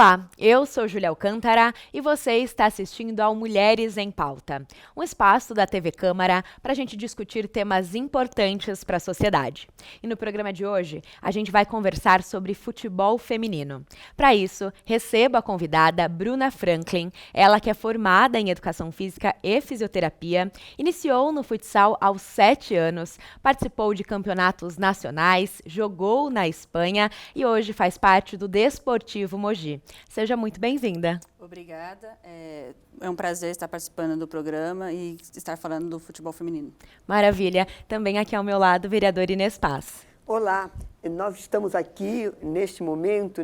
Olá, eu sou Júlia Alcântara e você está assistindo ao Mulheres em Pauta, um espaço da TV Câmara para a gente discutir temas importantes para a sociedade. E no programa de hoje, a gente vai conversar sobre futebol feminino. Para isso, recebo a convidada Bruna Franklin, ela que é formada em Educação Física e Fisioterapia, iniciou no futsal aos 7 anos, participou de campeonatos nacionais, jogou na Espanha e hoje faz parte do Desportivo Mogi. Seja muito bem-vinda. Obrigada. É um prazer estar participando do programa e estar falando do futebol feminino. Maravilha. Também aqui ao meu lado, vereador Inês Paz. Olá, nós estamos aqui neste momento,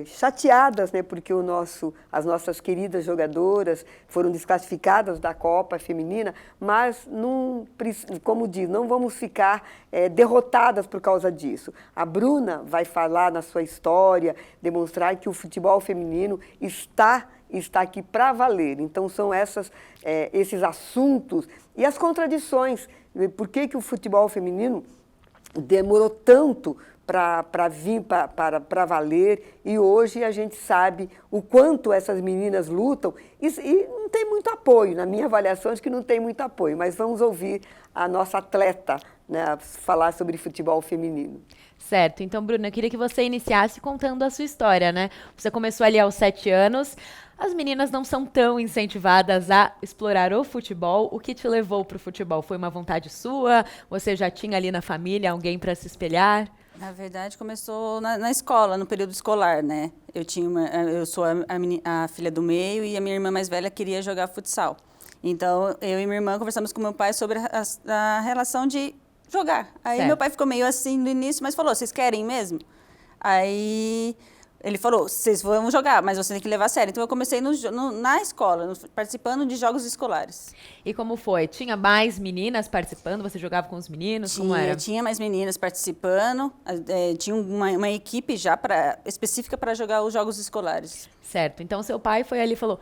chateadas, porque as nossas queridas jogadoras foram desclassificadas da Copa Feminina, mas, como diz, não vamos ficar derrotadas por causa disso. A Bruna vai falar na sua história, demonstrar que o futebol feminino está aqui para valer. Então, são esses assuntos e as contradições. Por que o futebol feminino demorou tanto para vir para valer, e hoje a gente sabe o quanto essas meninas lutam e não tem muito apoio, na minha avaliação acho que não tem muito apoio, mas vamos ouvir a nossa atleta, falar sobre futebol feminino. Certo, então Bruna, eu queria que você iniciasse contando a sua história, Você começou ali aos 7 anos, as meninas não são tão incentivadas a explorar o futebol. O que te levou para o futebol? Foi uma vontade sua? Você já tinha ali na família alguém para se espelhar? Na verdade, começou na escola, no período escolar, Eu sou a filha do meio e a minha irmã mais velha queria jogar futsal. Então, eu e minha irmã conversamos com meu pai sobre a relação de jogar. Aí certo. Meu pai ficou meio assim no início, mas falou, vocês querem mesmo? Aí ele falou, vocês vão jogar, mas você tem que levar a sério. Então eu comecei na escola, participando de jogos escolares. E como foi? Tinha mais meninas participando? Você jogava com os meninos? Como era? Tinha mais meninas participando, tinha uma equipe já específica para jogar os jogos escolares. Certo, então seu pai foi ali e falou,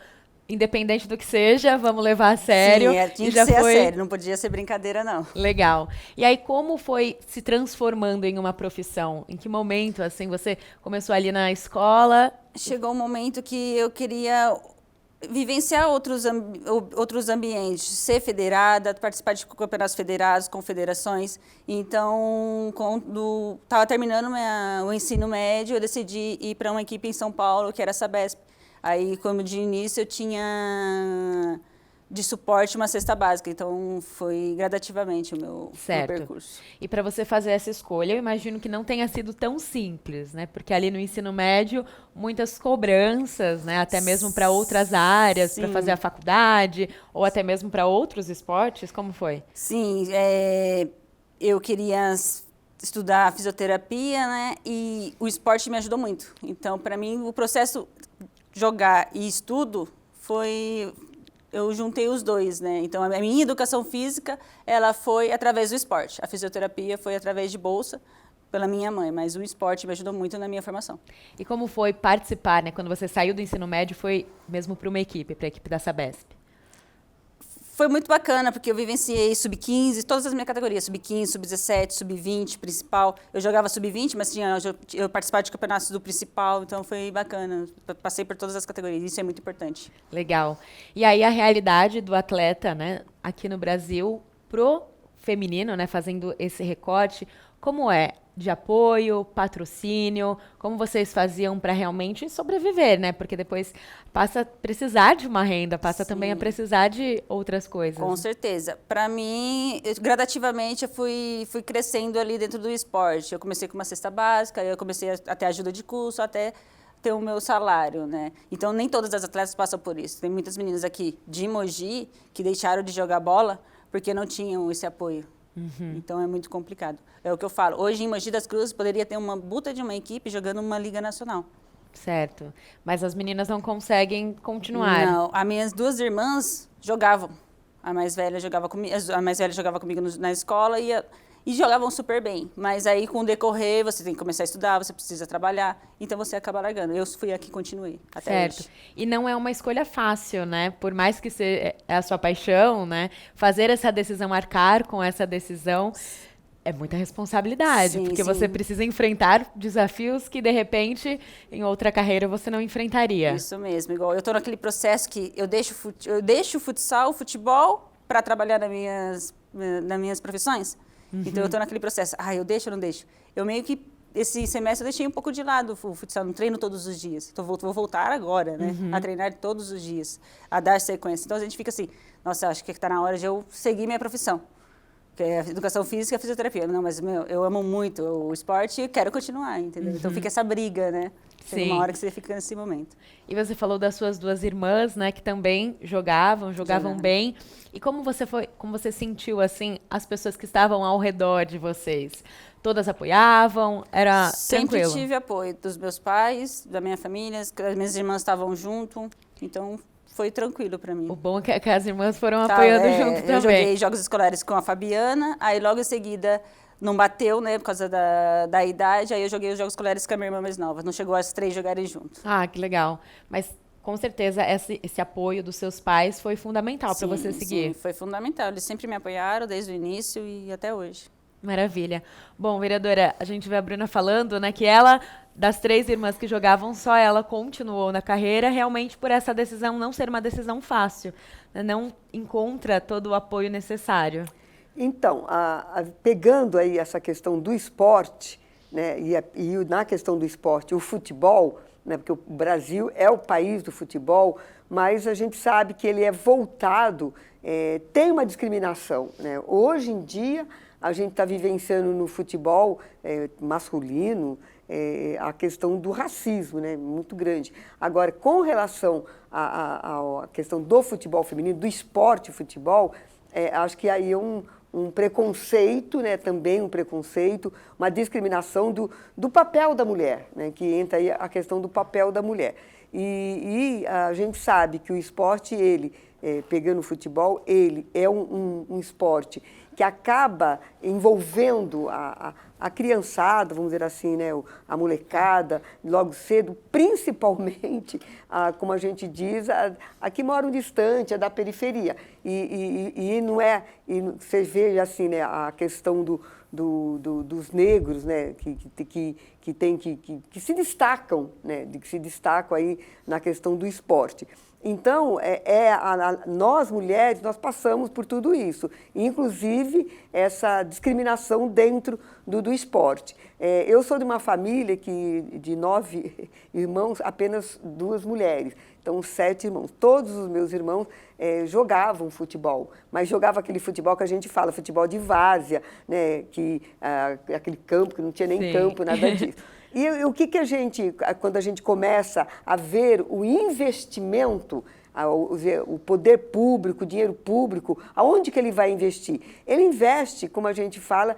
independente do que seja, vamos levar a sério. Sim, tinha que ser a sério, não podia ser brincadeira, não. Legal. E aí, como foi se transformando em uma profissão? Em que momento, assim, você começou ali na escola? Chegou um momento que eu queria vivenciar outros ambientes, ser federada, participar de campeonatos federados, confederações. Então, quando estava terminando o ensino médio, eu decidi ir para uma equipe em São Paulo, que era a Sabesp. Aí, como de início, eu tinha de suporte uma cesta básica, então foi gradativamente o meu percurso. E para você fazer essa escolha, eu imagino que não tenha sido tão simples, Porque ali no ensino médio, muitas cobranças, até mesmo para outras áreas, para fazer a faculdade, ou até mesmo para outros esportes, como foi? Sim, eu queria estudar fisioterapia, e o esporte me ajudou muito. Então, para mim, o processo jogar e estudo eu juntei os dois, Então, a minha educação física, ela foi através do esporte. A fisioterapia foi através de bolsa pela minha mãe, mas o esporte me ajudou muito na minha formação. E como foi participar, Quando você saiu do ensino médio, foi mesmo para a equipe da Sabesp? Foi muito bacana, porque eu vivenciei sub-15, todas as minhas categorias, sub-15, sub-17, sub-20, principal. Eu jogava sub-20, mas eu participava de campeonatos do principal, então foi bacana. Passei por todas as categorias, isso é muito importante. Legal. E aí a realidade do atleta, aqui no Brasil, pro feminino, fazendo esse recorte, como é? De apoio, patrocínio, como vocês faziam para realmente sobreviver, Porque depois passa a precisar de uma renda, passa também a precisar de outras coisas. Com certeza. Para mim, gradativamente, eu fui crescendo ali dentro do esporte. Eu comecei com uma cesta básica, eu comecei a ter ajuda de custo, até ter o meu salário, Então, nem todas as atletas passam por isso. Tem muitas meninas aqui de Mogi que deixaram de jogar bola porque não tinham esse apoio. Uhum. Então, é muito complicado. É o que eu falo. Hoje, em Mogi das Cruzes, poderia ter uma buta de uma equipe jogando uma liga nacional. Certo. Mas as meninas não conseguem continuar. Não. As minhas duas irmãs jogavam. A mais velha jogava comigo na escola e jogavam super bem. Mas aí, com o decorrer, você tem que começar a estudar, você precisa trabalhar. Então, você acaba largando. Eu fui a que continuei até hoje. E não é uma escolha fácil, Por mais que seja a sua paixão, fazer essa decisão, arcar com essa decisão, É muita responsabilidade, Sim, porque sim. você precisa enfrentar desafios que, de repente, em outra carreira você não enfrentaria. Isso mesmo, igual eu estou naquele processo que eu deixo o futsal, o futebol, para trabalhar nas minhas profissões. Então eu estou naquele processo, eu deixo ou não deixo? Eu meio que, esse semestre eu deixei um pouco de lado o futsal, não treino todos os dias. Então vou voltar agora, né, a treinar todos os dias, a dar sequência. Então a gente fica assim, nossa, acho que está na hora de eu seguir minha profissão. Que é educação física e fisioterapia. Não, mas eu amo muito o esporte e quero continuar, entendeu? Então fica essa briga, né? Chega uma hora que você fica nesse momento. E você falou das suas duas irmãs, né, que também jogavam bem. E como você sentiu, assim, as pessoas que estavam ao redor de vocês? Todas apoiavam? Era Sempre tranquilo? tive apoio dos meus pais, da minha família, as minhas irmãs estavam junto, então foi tranquilo para mim. O bom é que as irmãs foram apoiando junto também. Eu joguei jogos escolares com a Fabiana, aí logo em seguida não bateu, né, por causa da idade, aí eu joguei os jogos escolares com a minha irmã mais nova. Não chegou as 3 jogarem juntos. Ah, que legal. Mas com certeza esse apoio dos seus pais foi fundamental para você seguir. Sim, foi fundamental. Eles sempre me apoiaram desde o início e até hoje. Maravilha. Bom, vereadora, a gente vê a Bruna falando, né, que ela, das 3 irmãs que jogavam, só ela continuou na carreira, realmente por essa decisão não ser uma decisão fácil, né, não encontra todo o apoio necessário. Então, pegando aí essa questão do esporte, né, e na questão do esporte, o futebol, né, porque o Brasil é o país do futebol, mas a gente sabe que ele é voltado, tem uma discriminação, né? Hoje em dia, a gente está vivenciando no futebol masculino a questão do racismo, né, muito grande. Agora, com relação à questão do futebol feminino, do esporte futebol, acho que aí é um preconceito, né, também um preconceito, uma discriminação do papel da mulher, né, que entra aí a questão do papel da mulher. E a gente sabe que o esporte, pegando o futebol, ele é um esporte que acaba envolvendo a criançada, vamos dizer assim, né, a molecada, logo cedo, principalmente, como a gente diz, a que moram distante, a da periferia. E não é, e você vê assim, né, a questão dos negros, né, que se destacam, né, que se destacam aí na questão do esporte. Então, nós mulheres, nós passamos por tudo isso, inclusive essa discriminação dentro do esporte. Eu sou de uma família de 9 irmãos, apenas 2 mulheres, então 7 irmãos. Todos os meus irmãos jogavam futebol, mas jogavam aquele futebol que a gente fala, futebol de várzea, né, aquele campo que não tinha nem Sim. campo, nada disso. E o que quando a gente começa a ver o investimento, o poder público, o dinheiro público, aonde que ele vai investir? Ele investe, como a gente fala,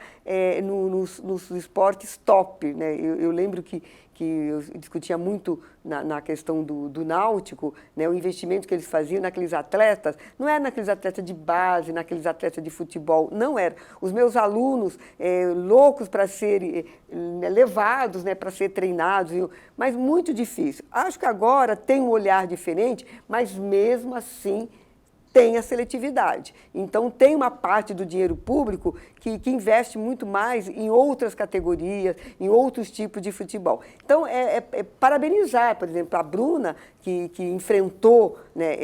nos esportes top, né? Eu lembro que eu discutia muito na questão do náutico, né, o investimento que eles faziam naqueles atletas, não era naqueles atletas de base, naqueles atletas de futebol, não era. Os meus alunos, loucos para serem levados, né, para ser treinados, mas muito difícil. Acho que agora tem um olhar diferente, mas mesmo assim tem a seletividade. Então, tem uma parte do dinheiro público que investe muito mais em outras categorias, em outros tipos de futebol. Então, parabenizar, por exemplo, a Bruna, que enfrentou, né,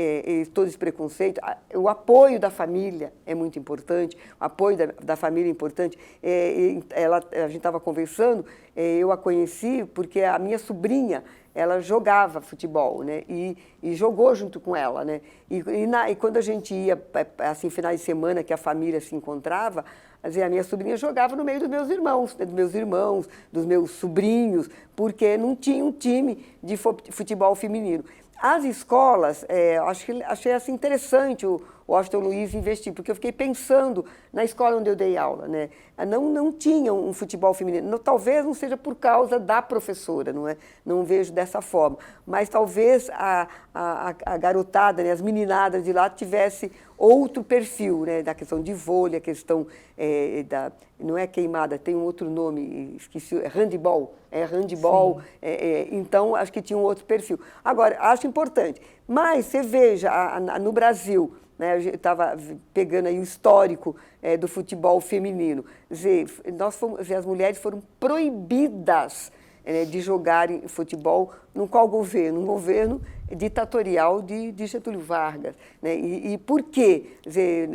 todo esse preconceito. O apoio da família é muito importante, o apoio da família é importante. A gente estava conversando, eu a conheci porque a minha sobrinha, ela jogava futebol, né? E jogou junto com ela, né? E quando a gente ia, assim, finais de semana, que a família se encontrava, a minha sobrinha jogava no meio dos meus irmãos, né? Dos meus sobrinhos, porque não tinha um time de futebol feminino. As escolas, achei assim, interessante o Washington Luiz investir, porque eu fiquei pensando na escola onde eu dei aula, né? Não tinha um futebol feminino. Talvez não seja por causa da professora, não é? Não vejo dessa forma. Mas talvez a garotada, né, as meninadas de lá tivesse outro perfil, né, da questão de vôlei, a questão não é queimada, tem um outro nome, esqueci, handball. Handball, então acho que tinha um outro perfil. Agora, acho importante. Mas você veja, no Brasil, né? Eu estava pegando aí o histórico do futebol feminino. Quer dizer, as mulheres foram proibidas de jogarem futebol no qual governo? Um governo ditatorial de Getúlio Vargas. Né? E por quê? Quer dizer,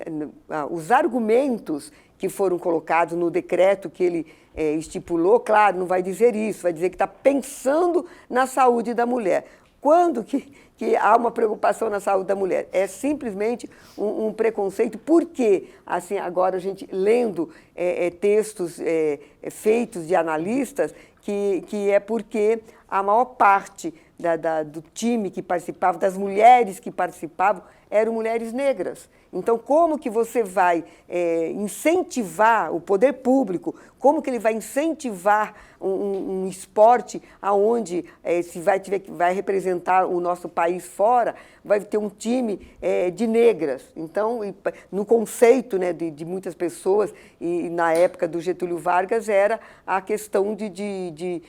os argumentos que foram colocados no decreto que ele estipulou, claro, não vai dizer isso, vai dizer que está pensando na saúde da mulher. Quando que há uma preocupação na saúde da mulher? É simplesmente um preconceito. Por quê? Assim, agora a gente lendo textos feitos de analistas, que é porque a maior parte do time que participava, das mulheres que participavam, eram mulheres negras. Então, como que você vai incentivar o poder público, como que ele vai incentivar um esporte onde se vai representar o nosso país fora, vai ter um time de negras. Então, no conceito, né, de muitas pessoas, e na época do Getúlio Vargas, era a questão de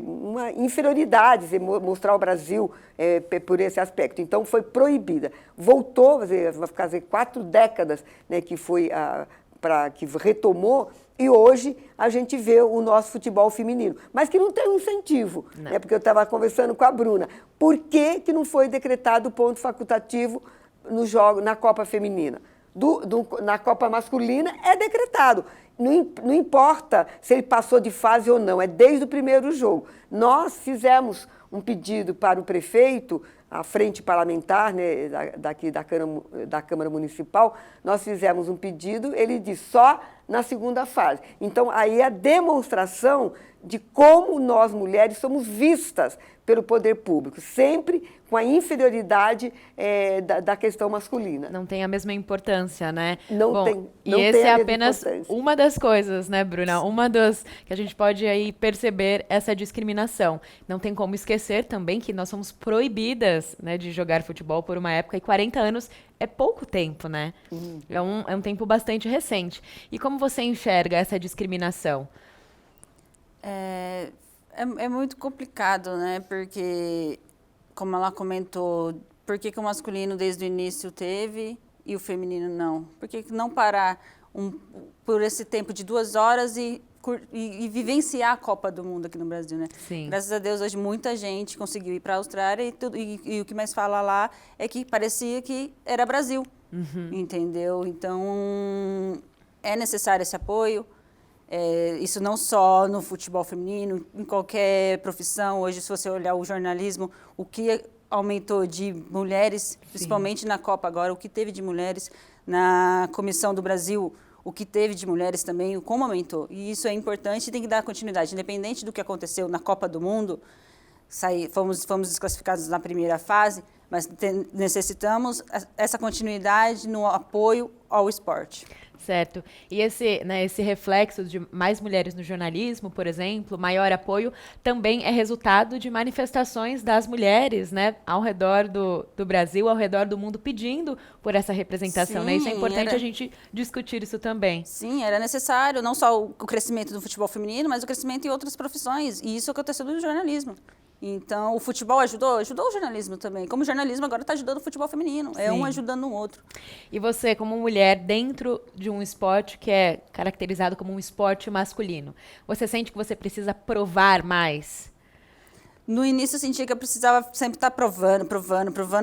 uma inferioridade, mostrar o Brasil por esse aspecto. Então, foi proibida. Voltou, vai fazer 4 décadas, né, que que retomou, e hoje a gente vê o nosso futebol feminino, mas que não tem um incentivo, né, porque eu estava conversando com a Bruna. Por que não foi decretado o ponto facultativo na Copa Feminina? Na Copa Masculina é decretado. Não importa se ele passou de fase ou não, é desde o primeiro jogo. Nós fizemos um pedido para o prefeito, a frente parlamentar, né, da Câmara Municipal, nós fizemos um pedido, ele disse só na segunda fase. Então, aí a demonstração de como nós, mulheres, somos vistas pelo poder público, sempre com a inferioridade da questão masculina. Não tem a mesma importância, né? Não tem. E esse é apenas uma das coisas, né, Bruna? Uma das que a gente pode aí perceber essa discriminação. Não tem como esquecer também que nós somos proibidas, né, de jogar futebol por uma época, e 40 anos é pouco tempo, né? É um tempo bastante recente. E como você enxerga essa discriminação? É muito complicado, né? Porque, como ela comentou, por que o masculino desde o início teve e o feminino não? Por que não parar por esse tempo de 2 horas e vivenciar a Copa do Mundo aqui no Brasil, né? Sim. Graças a Deus, hoje muita gente conseguiu ir para a Austrália e o que mais fala lá é que parecia que era Brasil, entendeu? Então, é necessário esse apoio. Isso não só no futebol feminino, em qualquer profissão. Hoje, se você olhar o jornalismo, o que aumentou de mulheres, principalmente na Copa agora, o que teve de mulheres na Comissão do Brasil, o que teve de mulheres também, como aumentou. E isso é importante e tem que dar continuidade. Independente do que aconteceu na Copa do Mundo, fomos desclassificados na primeira fase, mas necessitamos essa continuidade no apoio ao esporte. Certo. E esse reflexo de mais mulheres no jornalismo, por exemplo, maior apoio, também é resultado de manifestações das mulheres, né, ao redor do Brasil, ao redor do mundo, pedindo por essa representação. Sim, né? Isso é importante a gente discutir isso também. Sim, era necessário, não só o crescimento do futebol feminino, mas o crescimento em outras profissões. E isso aconteceu no jornalismo. Então, o futebol ajudou o jornalismo também. Como o jornalismo agora está ajudando o futebol feminino. Sim. É um ajudando o outro. E você, como mulher, dentro de um esporte que é caracterizado como um esporte masculino, você sente que você precisa provar mais? No início eu sentia que eu precisava sempre estar provando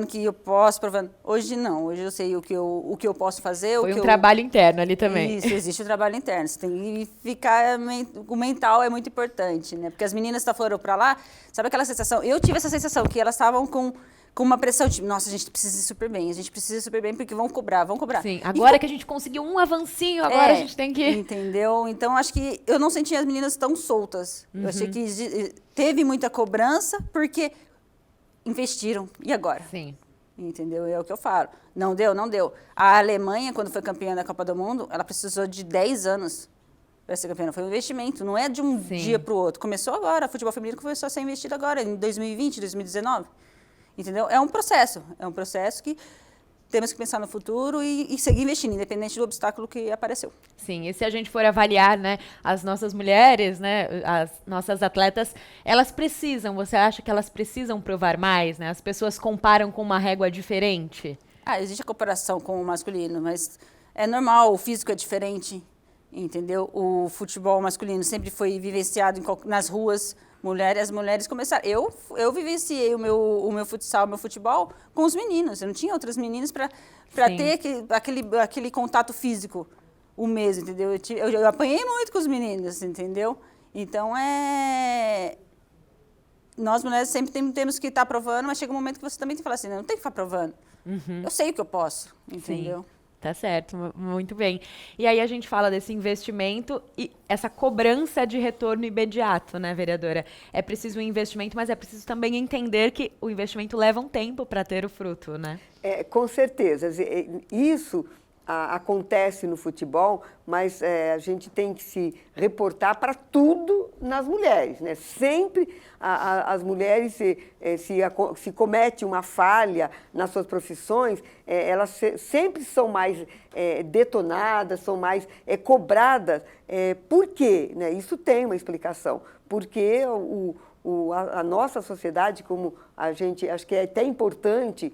que eu posso, provando. Hoje não, hoje eu sei o que eu posso fazer. Foi um trabalho interno ali também. Isso, existe o trabalho interno. Você tem que ficar, o mental é muito importante, né? Porque as meninas foram para lá, sabe aquela sensação? Eu tive essa sensação que elas estavam com uma pressão de, nossa, a gente precisa ir super bem, porque vão cobrar. Sim, agora que a gente conseguiu um avancinho, agora a gente tem que... Entendeu? Então, acho que eu não senti as meninas tão soltas. Eu achei que teve muita cobrança, porque investiram. E agora? Sim. Entendeu? É o que eu falo. Não deu. A Alemanha, quando foi campeã da Copa do Mundo, ela precisou de 10 anos para ser campeã. Foi um investimento, não é de um dia para o outro. Começou agora, o futebol feminino começou a ser investido agora, em 2020, 2019. Entendeu? É um processo que temos que pensar no futuro e seguir investindo, independente do obstáculo que apareceu. Sim, e se a gente for avaliar, né, as nossas mulheres, né, as nossas atletas, você acha que elas precisam provar mais, né? As pessoas comparam com uma régua diferente? Existe a comparação com o masculino, mas é normal, o físico é diferente, entendeu? O futebol masculino sempre foi vivenciado nas ruas, as mulheres começaram... Eu vivenciei o meu futsal, o meu futebol com os meninos, eu não tinha outras meninas para ter aquele contato físico, o mesmo, entendeu? Eu apanhei muito com os meninos, entendeu? Então, nós mulheres sempre temos que estar provando, mas chega um momento que você também tem que falar assim, não tem que ficar provando. Eu sei o que eu posso, entendeu? Sim. Tá certo, muito bem. E aí a gente fala desse investimento e essa cobrança de retorno imediato, né, vereadora? É preciso um investimento, mas é preciso também entender que o investimento leva um tempo para ter o fruto, né? Com certeza. Isso acontece no futebol, mas a gente tem que se reportar para tudo nas mulheres, né? Sempre as mulheres, se comete uma falha nas suas profissões, elas sempre são mais detonadas, são mais cobradas. Por quê? Né? Isso tem uma explicação. Porque a nossa sociedade, como a gente, acho que é até importante,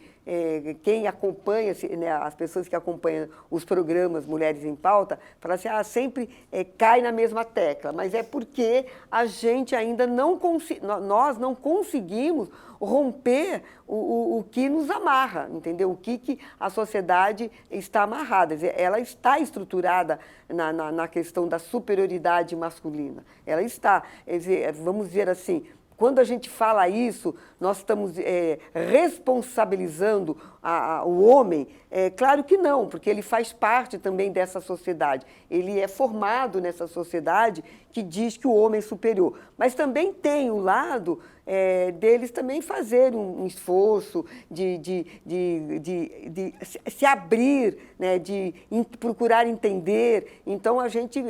quem acompanha, né, as pessoas que acompanham os programas Mulheres em Pauta, falam assim, sempre cai na mesma tecla, mas é porque a gente ainda nós não conseguimos romper o que nos amarra, entendeu? O que a sociedade está amarrada. Ela está estruturada na questão da superioridade masculina. Ela está, vamos dizer assim, quando a gente fala isso, nós estamos responsabilizando o homem? Claro que não, porque ele faz parte também dessa sociedade. Ele é formado nessa sociedade que diz que o homem é superior. Mas também tem o lado deles também fazer um esforço de se abrir, né, de procurar entender. Então, a gente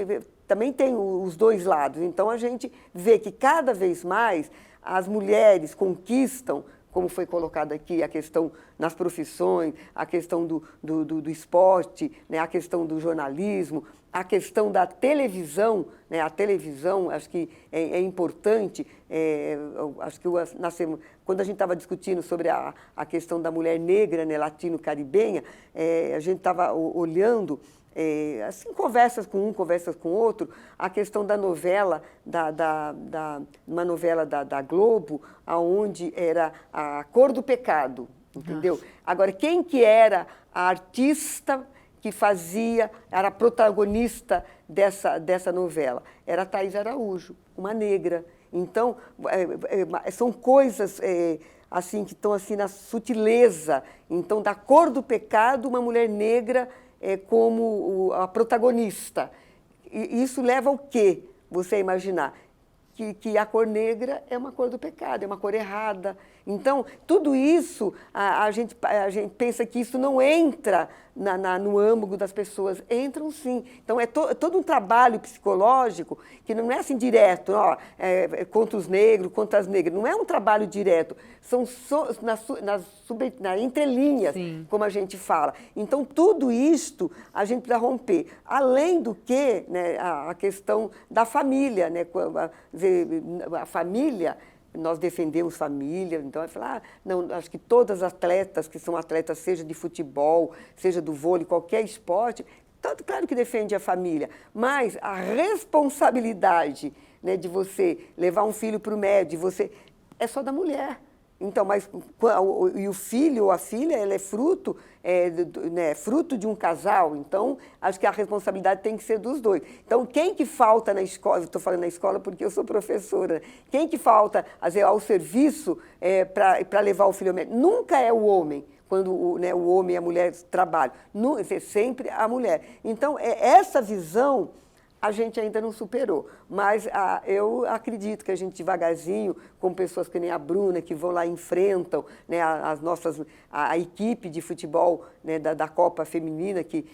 também tem os dois lados. Então, a gente vê que cada vez mais as mulheres conquistam, como foi colocado aqui, a questão nas profissões, a questão do esporte, né, a questão do jornalismo, a questão da televisão, né, a televisão, acho que é importante, acho que quando a gente estava discutindo sobre a questão da mulher negra, né, latino-caribenha, a gente estava olhando, assim, conversas com um, conversas com outro, a questão da novela, uma novela da Globo, onde era a Cor do Pecado, entendeu? Nossa. Agora, quem que era a artista que era a protagonista dessa novela? Era a Thaís Araújo, uma negra. Então, são coisas assim, que estão assim, na sutileza. Então, da Cor do Pecado, uma mulher negra como a protagonista. E isso leva ao quê? Você imaginar que a cor negra é uma cor do pecado, é uma cor errada. Então, tudo isso, a gente pensa que isso não entra no âmago das pessoas. Entram sim. Então, é todo um trabalho psicológico que não é assim direto, contra os negros, contra as negras. Não é um trabalho direto. São nas entrelinhas, sim, como a gente fala. Então, tudo isto a gente precisa romper. Além do que, né, a questão da família, né? A família, nós defendemos família, então vai falar, não, acho que todas as atletas que são atletas, seja de futebol, seja do vôlei, qualquer esporte, claro que defende a família, mas a responsabilidade, né, de você levar um filho para o médico, é só da mulher. Então, e o filho ou a filha, ela é fruto, né, fruto de um casal. Então, acho que a responsabilidade tem que ser dos dois. Então, quem que falta na escola, estou falando na escola porque eu sou professora, quem que falta ao serviço para levar o filho ao médico? Nunca é o homem, quando o homem e a mulher trabalham. É sempre a mulher. Então, essa visão a gente ainda não superou, mas eu acredito que a gente devagarzinho, com pessoas que nem a Bruna, que vão lá e enfrentam, né, a equipe de futebol, né, da Copa Feminina, que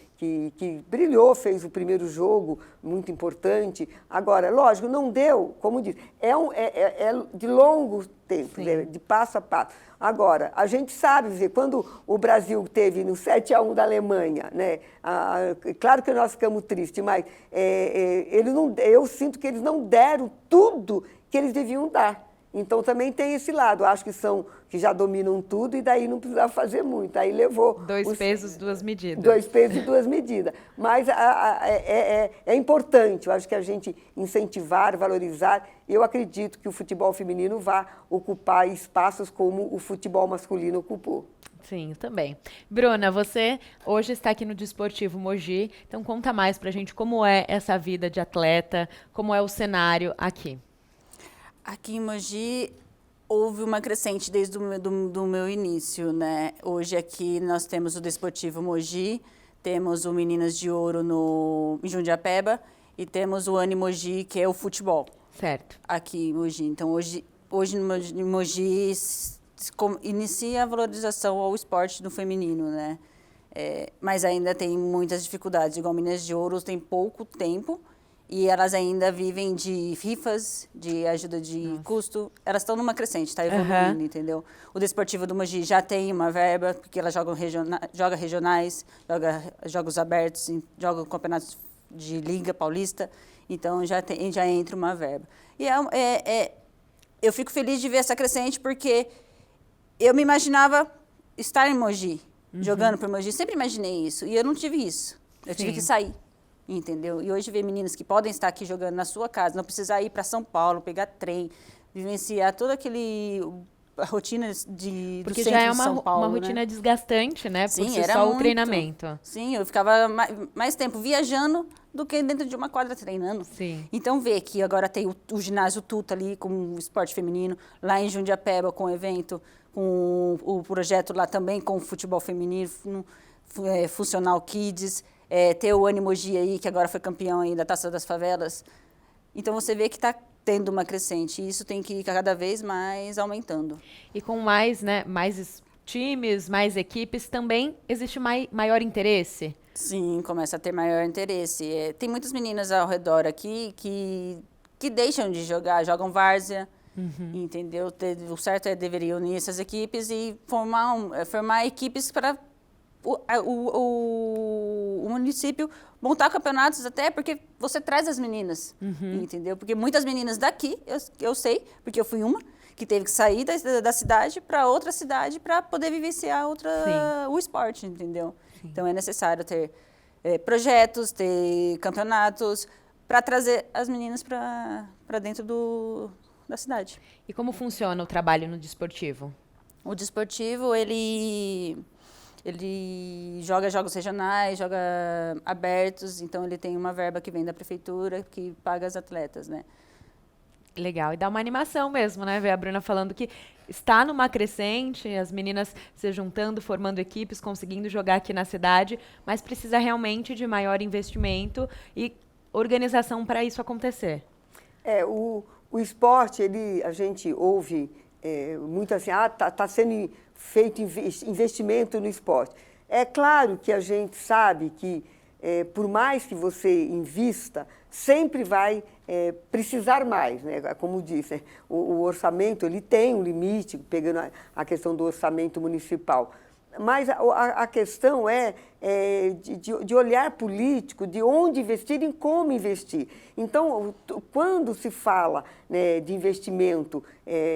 brilhou, fez o primeiro jogo muito importante. Agora, lógico, não deu, como diz, é de longo tempo, né, de passo a passo. Agora, a gente sabe dizer, quando o Brasil teve no 7-1 da Alemanha, né, claro que nós ficamos tristes, mas eu sinto que eles não deram tudo que eles deviam dar. Então também tem esse lado, acho que já dominam tudo e daí não precisava fazer muito, aí levou... Dois pesos, duas medidas. 2 pesos e 2 medidas, mas é importante, eu acho que a gente incentivar, valorizar, eu acredito que o futebol feminino vai ocupar espaços como o futebol masculino ocupou. Sim, também. Bruna, você hoje está aqui no Desportivo Mogi, então conta mais pra gente como é essa vida de atleta, como é o cenário aqui. Aqui em Mogi houve uma crescente desde do meu início, né? Hoje aqui nós temos o Desportivo Mogi, temos o Meninas de Ouro em Jundiapeba e temos o Ani Mogi, que é o futebol. Certo. Aqui em Mogi. Então hoje em Mogi inicia a valorização ao esporte do feminino, né? Mas ainda tem muitas dificuldades. Igual Meninas de Ouro tem pouco tempo. E elas ainda vivem de rifas, de ajuda de custo. Elas estão numa crescente, está evoluindo, entendeu? O Desportivo do Mogi já tem uma verba, porque elas joga regionais, joga jogos abertos, joga campeonatos de Liga Paulista. Então, já entra uma verba. E eu fico feliz de ver essa crescente, porque eu me imaginava estar em Mogi, jogando por Mogi. Sempre imaginei isso, e eu não tive isso. Eu tive que sair. Entendeu? E hoje ver meninas que podem estar aqui jogando na sua casa, não precisar ir para São Paulo, pegar trem, vivenciar toda a rotina do centro de São Paulo. Porque já é uma rotina desgastante, né? Sim, por si era só muito. O treinamento. Sim, eu ficava mais tempo viajando do que dentro de uma quadra treinando. Sim. Então ver que agora tem o ginásio Tuta ali com o esporte feminino, lá em Jundiapeba com o evento, com o projeto lá também com o futebol feminino, Funcional Kids, ter o Ani Mogi aí, que agora foi campeão aí da Taça das Favelas. Então você vê que está tendo uma crescente, e isso tem que ir cada vez mais aumentando. E com mais times, mais equipes, também existe maior interesse? Sim, começa a ter maior interesse. Tem muitas meninas ao redor aqui que deixam de jogar, jogam várzea, entendeu? O certo deveria unir essas equipes e formar equipes para o município montar campeonatos, até porque você traz as meninas, entendeu? Porque muitas meninas daqui, eu sei, porque eu fui uma, que teve que sair da cidade para outra cidade para poder vivenciar o esporte, entendeu? Sim. Então é necessário ter projetos, ter campeonatos para trazer as meninas para dentro da cidade. E como funciona o trabalho no Desportivo? O Desportivo, ele joga jogos regionais, joga abertos, então ele tem uma verba que vem da prefeitura que paga as atletas, né? Legal, e dá uma animação mesmo, né? Ver a Bruna falando que está numa crescente, as meninas se juntando, formando equipes, conseguindo jogar aqui na cidade, mas precisa realmente de maior investimento e organização para isso acontecer. O esporte, a gente ouve muito assim, tá sendo feito investimento no esporte. É claro que a gente sabe que, por mais que você invista, sempre vai precisar mais, né? Como disse, o orçamento ele tem um limite, pegando a questão do orçamento municipal. Mas a questão é de olhar político, de onde investir e como investir. Então, quando se fala, né, de investimento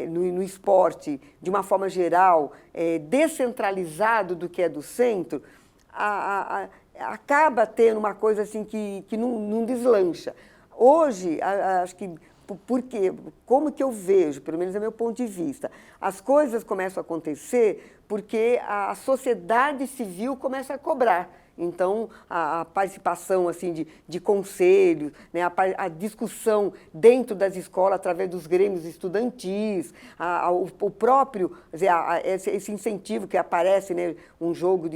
no esporte, de uma forma geral, descentralizado do que é do centro, acaba tendo uma coisa assim que não deslancha. Hoje, acho que... Porque, como que eu vejo, pelo menos é meu ponto de vista, as coisas começam a acontecer porque a sociedade civil começa a cobrar. Então, a participação assim, de conselhos, né, a discussão dentro das escolas através dos grêmios estudantis, o próprio, esse incentivo que aparece, né, um jogo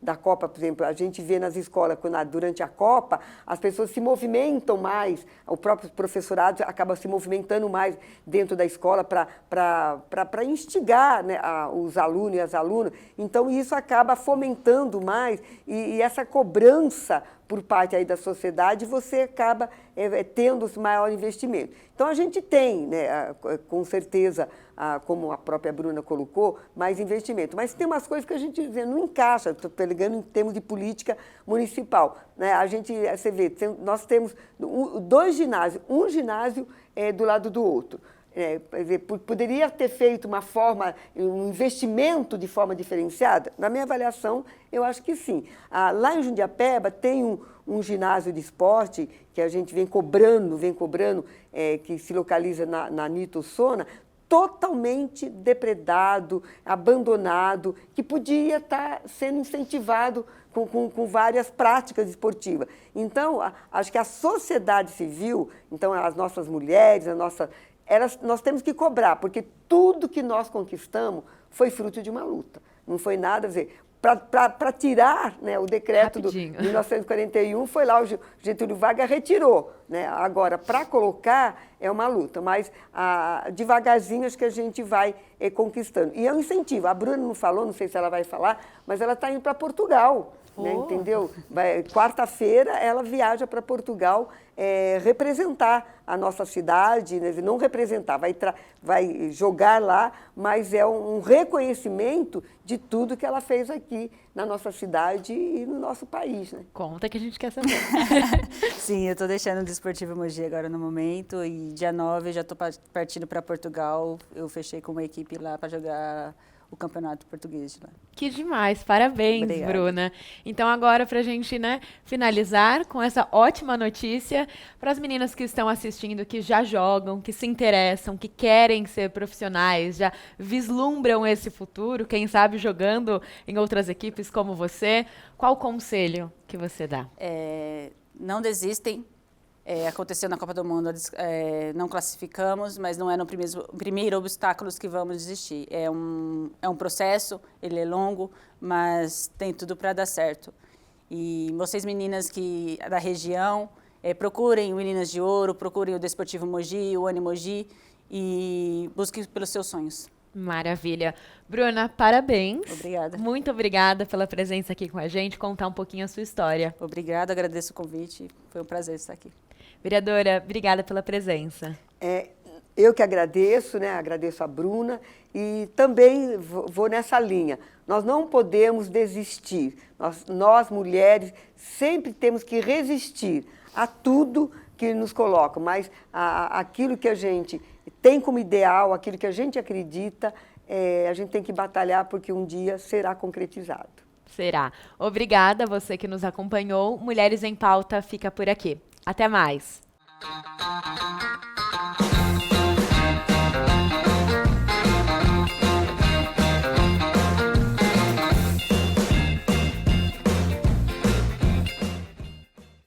da Copa, por exemplo, a gente vê nas escolas, durante a Copa, as pessoas se movimentam mais, o próprio professorado acaba se movimentando mais dentro da escola para instigar, né, os alunos e as alunas. Então, isso acaba fomentando mais e essa cobrança por parte aí da sociedade, você acaba tendo maior investimento. Então, a gente tem, né, com certeza, como a própria Bruna colocou, mais investimento. Mas tem umas coisas que a gente não encaixa, estou pegando em termos de política municipal. Né? Você vê, nós temos 2 ginásios, um ginásio do lado do outro. quer dizer, poderia ter feito um investimento de forma diferenciada? Na minha avaliação, eu acho que sim. Lá em Jundiapeba tem um ginásio de esporte que a gente vem cobrando, que se localiza na Nito Sona, totalmente depredado, abandonado, que podia estar sendo incentivado com várias práticas esportivas. Então, acho que a sociedade civil, então as nossas mulheres, nós temos que cobrar, porque tudo que nós conquistamos foi fruto de uma luta. Não foi nada, para tirar, né, o decreto Rapidinho. de 1941, foi lá, o Getúlio Vargas retirou. Né? Agora, para colocar, é uma luta, mas devagarzinho acho que a gente vai conquistando. E é um incentivo. A Bruna não falou, não sei se ela vai falar, mas ela está indo para Portugal. Né, entendeu? Quarta-feira ela viaja para Portugal representar a nossa cidade, né, não representar, vai jogar lá, mas é um reconhecimento de tudo que ela fez aqui na nossa cidade e no nosso país. Né? Conta que a gente quer saber. Sim, eu estou deixando o Desportivo Mogi agora no momento e dia 9 eu já estou partindo para Portugal. Eu fechei com uma equipe lá para jogar o campeonato português de lá. Que demais, parabéns, Obrigada. Bruna. Então agora para a gente, né, finalizar com essa ótima notícia para as meninas que estão assistindo, que já jogam, que se interessam, que querem ser profissionais, já vislumbram esse futuro, quem sabe jogando em outras equipes como você, qual conselho que você dá? Não desistem. Aconteceu na Copa do Mundo, não classificamos, mas não é no primeiro obstáculo que vamos desistir. É um processo, ele é longo, mas tem tudo para dar certo. E vocês meninas da região, procurem o Meninas de Ouro, procurem o Desportivo Mogi, o Mogi e busquem pelos seus sonhos. Maravilha. Bruna, parabéns. Obrigada. Muito obrigada pela presença aqui com a gente, contar um pouquinho a sua história. Obrigada, agradeço o convite, foi um prazer estar aqui. Vereadora, obrigada pela presença. Eu que agradeço, né? Agradeço a Bruna e também vou nessa linha. Nós não podemos desistir. Nós mulheres, sempre temos que resistir a tudo que nos colocam, mas aquilo que a gente tem como ideal, aquilo que a gente acredita, a gente tem que batalhar porque um dia será concretizado. Será. Obrigada a você que nos acompanhou. Mulheres em Pauta fica por aqui. Até mais.